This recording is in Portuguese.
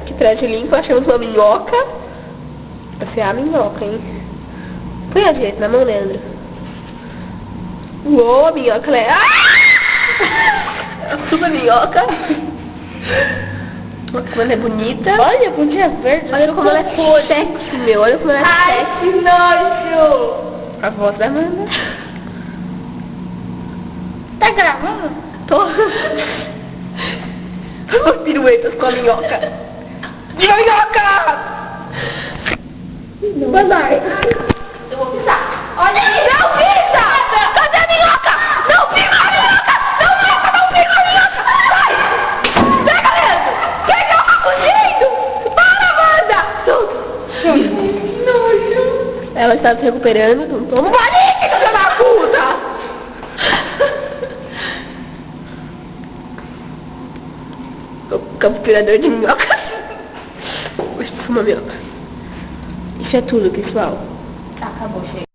que traje limpo, achamos uma minhoca. Vai ser a minhoca, hein? Põe a direita na mão, Leandro. Uou, a minhoca, né? A sua minhoca. Olha como ela é bonita. Olha, pontinha verde. Olha como ela é sexy, meu. Olha como ela é Ai, sexy. que nojo. A voz da Amanda. Tá gravando? Tô. Umas piruetas com a minhoca. Minhoca! Vai. Eu vou pisar. Olha aí. Não pisa! Cadê a minhoca? Não pisa a minhoca! Não pisa a minhoca! Sai! Pega, Leandro! Pega o cozido! Para, Amanda! Que nojo. Ela está se recuperando. Não toma valente, filha da puta! O capturador de minhoca. Vou expulsar uma minhoca. Isso é tudo, pessoal. Acabou, chega.